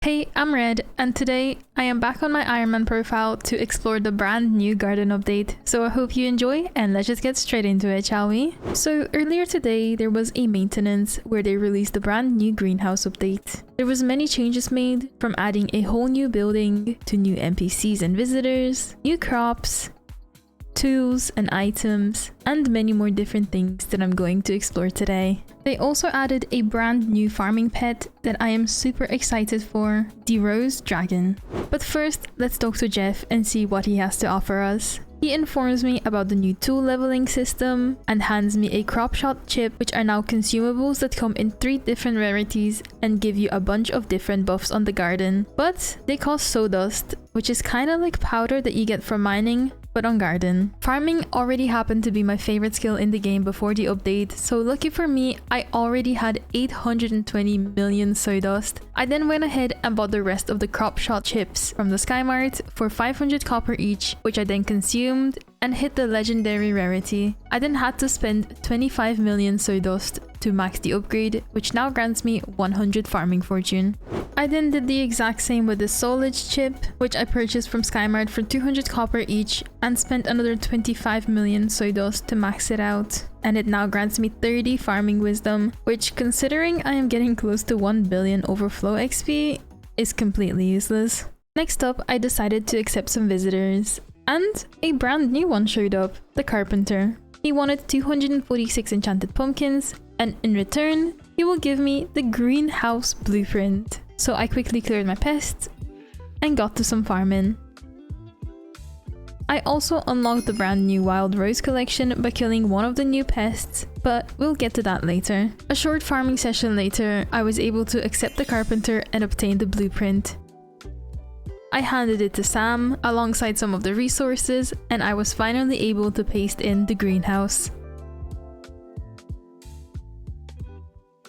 Hey, I'm Red, and today I am back on my Ironman profile to explore the brand new garden update. So I hope you enjoy, and let's just get straight into it, shall we? So earlier today there was a maintenance where they released the brand new greenhouse update. There was many changes made, from adding a whole new building to new NPCs and visitors, new crops, tools and items, and many more different things that I'm going to explore today. They also added a brand new farming pet that I am super excited for, the Rose Dragon. But first, let's talk to Jeff and see what he has to offer us. He informs me about the new tool leveling system and hands me a crop shot chip, which are now consumables that come in 3 different rarities and give you a bunch of different buffs on the garden. But they cost sawdust, which is kinda like powder that you get from mining, but on garden. Farming already happened to be my favorite skill in the game before the update, so lucky for me, I already had 820 million sawdust. I then went ahead and bought the rest of the crop shot chips from the Sky Mart for 500 copper each, which I then consumed and hit the legendary rarity. I then had to spend 25 million sawdust to max the upgrade, which now grants me 100 farming fortune. I then did the exact same with the Solage chip, which I purchased from Skymart for 200 copper each and spent another 25 million sawdust to max it out. And it now grants me 30 farming wisdom, which, considering I am getting close to 1 billion overflow XP, is completely useless. Next up, I decided to accept some visitors. And a brand new one showed up, the Carpenter. He wanted 246 enchanted pumpkins, and in return, he will give me the greenhouse blueprint. So I quickly cleared my pests and got to some farming. I also unlocked the brand new Wild Rose collection by killing one of the new pests, but we'll get to that later. A short farming session later, I was able to accept the Carpenter and obtain the blueprint. I handed it to Sam alongside some of the resources, and I was finally able to paste in the greenhouse.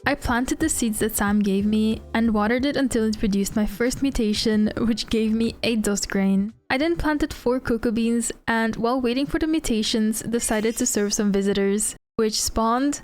I planted the seeds that Sam gave me and watered it until it produced my first mutation, which gave me a dust grain. I then planted 4 cocoa beans and, while waiting for the mutations, decided to serve some visitors, which spawned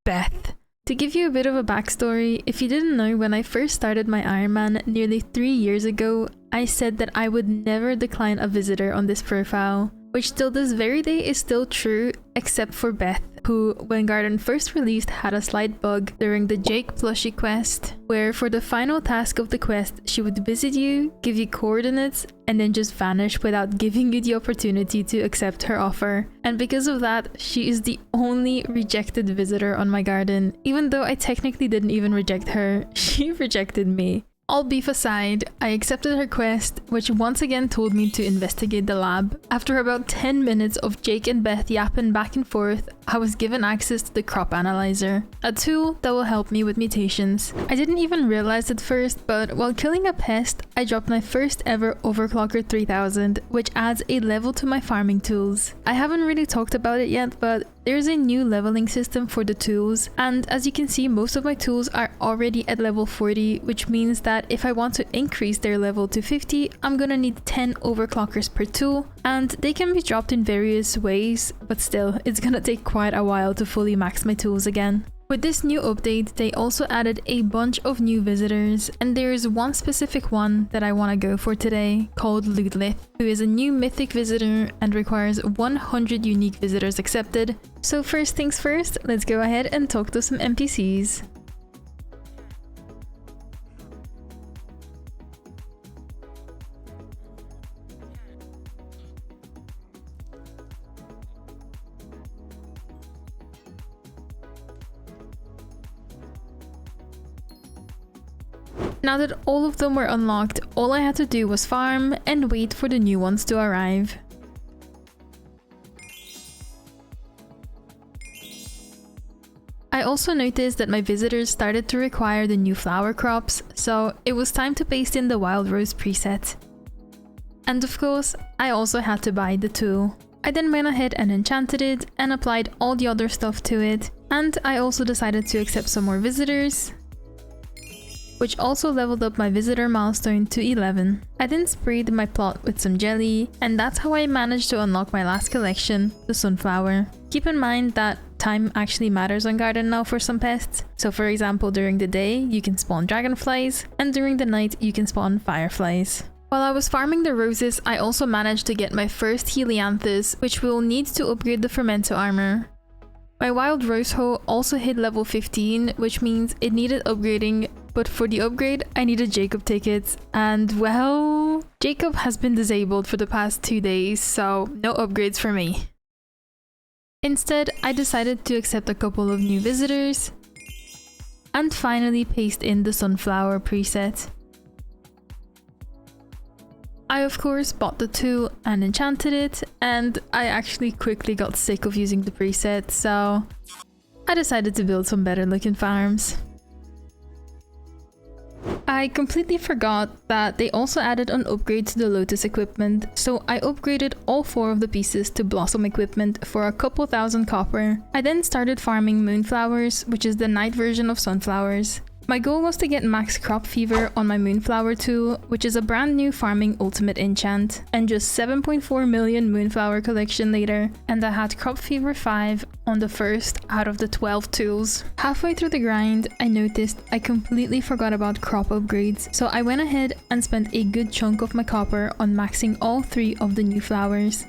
Beth. To give you a bit of a backstory, if you didn't know, when I first started my Ironman nearly 3 years ago, I said that I would never decline a visitor on this profile, which till this very day is still true, except for Beth, who, when Garden first released, had a slight bug during the Jake plushie quest, where for the final task of the quest, she would visit you, give you coordinates, and then just vanish without giving you the opportunity to accept her offer. And because of that, she is the only rejected visitor on my garden. Even though I technically didn't even reject her, she rejected me. All beef aside, I accepted her quest, which once again told me to investigate the lab. After about 10 minutes of Jake and Beth yapping back and forth, I was given access to the crop analyzer, a tool that will help me with mutations. I didn't even realize at first, but while killing a pest, I dropped my first ever Overclocker 3000, which adds a level to my farming tools. I haven't really talked about it yet, but there's a new leveling system for the tools, and as you can see, most of my tools are already at level 40, which means that if I want to increase their level to 50, I'm gonna need 10 overclockers per tool, and they can be dropped in various ways, but still, it's gonna take quite a while to fully max my tools again. With this new update, they also added a bunch of new visitors, and there is one specific one that I want to go for today, called Ludlith, who is a new mythic visitor and requires 100 unique visitors accepted. So first things first, let's go ahead and talk to some NPCs. Now that all of them were unlocked, all I had to do was farm and wait for the new ones to arrive. I also noticed that my visitors started to require the new flower crops, so it was time to paste in the Wild Rose preset. And of course, I also had to buy the tool. I then went ahead and enchanted it and applied all the other stuff to it, and I also decided to accept some more visitors, which also leveled up my visitor milestone to 11. I then sprayed my plot with some jelly, and that's how I managed to unlock my last collection, the sunflower. Keep in mind that time actually matters on Garden now for some pests. So for example, during the day you can spawn dragonflies, and during the night you can spawn fireflies. While I was farming the roses, I also managed to get my first Helianthus, which will need to upgrade the Fermento armor. My wild rose hoe also hit level 15, which means it needed upgrading, but for the upgrade I needed Jacob tickets, and well, Jacob has been disabled for the past 2 days, so no upgrades for me. Instead, I decided to accept a couple of new visitors and finally paste in the sunflower preset. I of course bought the tool and enchanted it, and I actually quickly got sick of using the preset, so I decided to build some better looking farms. I completely forgot that they also added an upgrade to the Lotus equipment, so I upgraded all 4 of the pieces to Blossom equipment for a couple thousand copper. I then started farming moonflowers, which is the night version of sunflowers. My goal was to get max crop fever on my moonflower tool, which is a brand new farming ultimate enchant, and just 7.4 million moonflower collection later, and I had crop fever 5 on the first out of the 12 tools. Halfway through the grind, I noticed I completely forgot about crop upgrades, so I went ahead and spent a good chunk of my copper on maxing all 3 of the new flowers.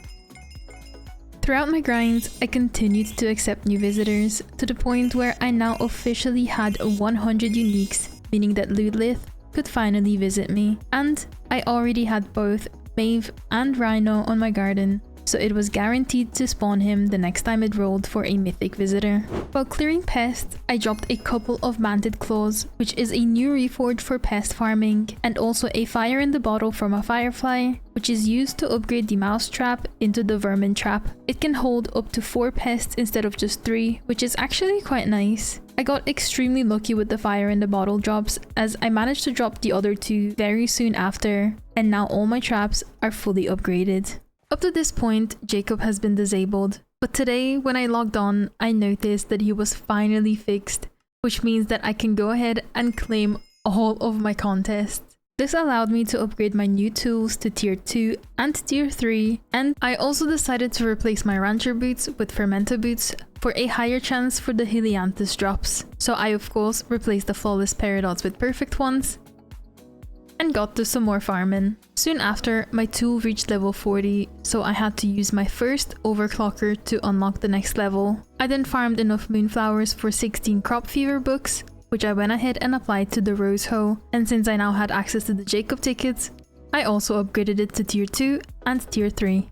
Throughout my grinds, I continued to accept new visitors, to the point where I now officially had 100 uniques, meaning that Ludlith could finally visit me. And I already had both Maeve and Rhino on my garden, so it was guaranteed to spawn him the next time it rolled for a mythic visitor. While clearing pests, I dropped a couple of Manted Claws, which is a new reforge for pest farming, and also a fire in the bottle from a firefly, which is used to upgrade the mouse trap into the vermin trap. It can hold up to 4 pests instead of just 3, which is actually quite nice. I got extremely lucky with the fire in the bottle drops, as I managed to drop the other 2 very soon after, and now all my traps are fully upgraded. Up to this point, Jacob has been disabled, but today when I logged on, I noticed that he was finally fixed, which means that I can go ahead and claim all of my contests. This allowed me to upgrade my new tools to tier 2 and tier 3, and I also decided to replace my rancher boots with fermento boots for a higher chance for the Helianthus drops. So I of course replaced the flawless paradox with perfect ones, and got to some more farming. Soon after, my tool reached level 40, so I had to use my first overclocker to unlock the next level. I then farmed enough moonflowers for 16 crop fever books, which I went ahead and applied to the rose hoe, and since I now had access to the Jacob tickets, I also upgraded it to tier 2 and tier 3.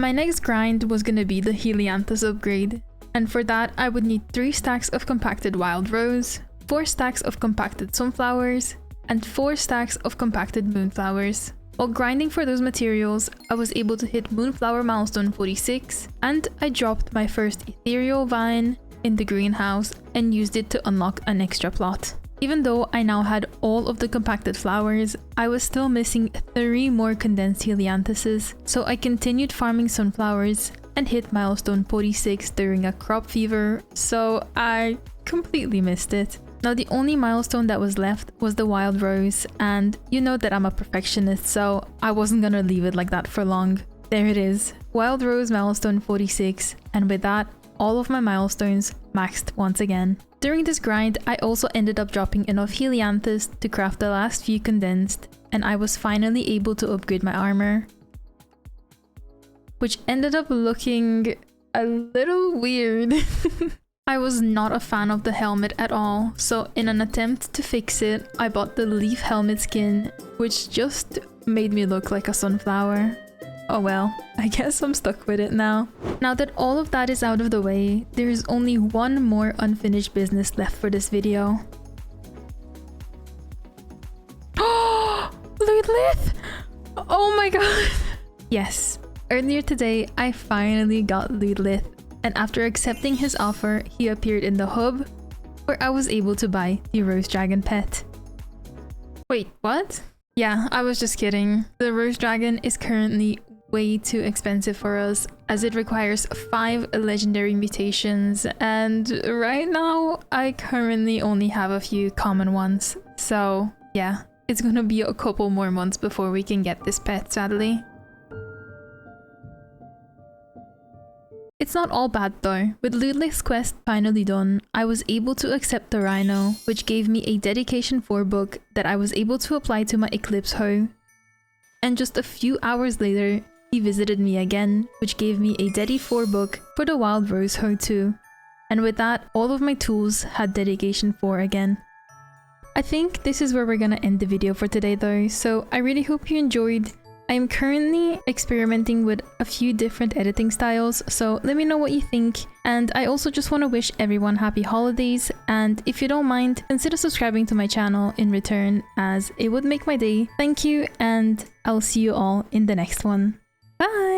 My next grind was gonna be the Helianthus upgrade, and for that I would need 3 stacks of compacted wild rose, 4 stacks of compacted sunflowers, and 4 stacks of compacted moonflowers. While grinding for those materials, I was able to hit Moonflower milestone 46, and I dropped my first ethereal vine in the greenhouse and used it to unlock an extra plot. Even though I now had all of the compacted flowers, I was still missing 3 more condensed Helianthuses, so I continued farming sunflowers and hit milestone 46 during a crop fever, so I completely missed it. Now the only milestone that was left was the wild rose, and you know that I'm a perfectionist, so I wasn't gonna leave it like that for long. There it is, wild rose milestone 46, and with that, all of my milestones maxed once again. During this grind, I also ended up dropping enough Helianthus to craft the last few condensed, and I was finally able to upgrade my armor, which ended up looking a little weird. I was not a fan of the helmet at all, so in an attempt to fix it, I bought the leaf helmet skin, which just made me look like a sunflower. Oh well, I guess I'm stuck with it now. Now that all of that is out of the way, there is only one more unfinished business left for this video. Oh, Ludlith! Oh my god! Yes, earlier today I finally got Ludlith, and after accepting his offer, he appeared in the hub, where I was able to buy the Rose Dragon pet. Wait, what? Yeah, I was just kidding. The Rose Dragon is currently way too expensive for us, as it requires 5 legendary mutations, and right now I currently only have a few common ones. So yeah, it's gonna be a couple more months before we can get this pet, sadly. It's not all bad though. With Lootless Quest finally done, I was able to accept the Rhino, which gave me a Dedication 4 book that I was able to apply to my Eclipse hoe. And just a few hours later, he visited me again, which gave me a Dedi 4 book for the Wild Rose hoe too. And with that, all of my tools had Dedication 4 again. I think this is where we're gonna end the video for today though, so I really hope you enjoyed. I am currently experimenting with a few different editing styles, so let me know what you think. And I also just want to wish everyone happy holidays, and if you don't mind, consider subscribing to my channel in return, as it would make my day. Thank you, and I'll see you all in the next one. Bye!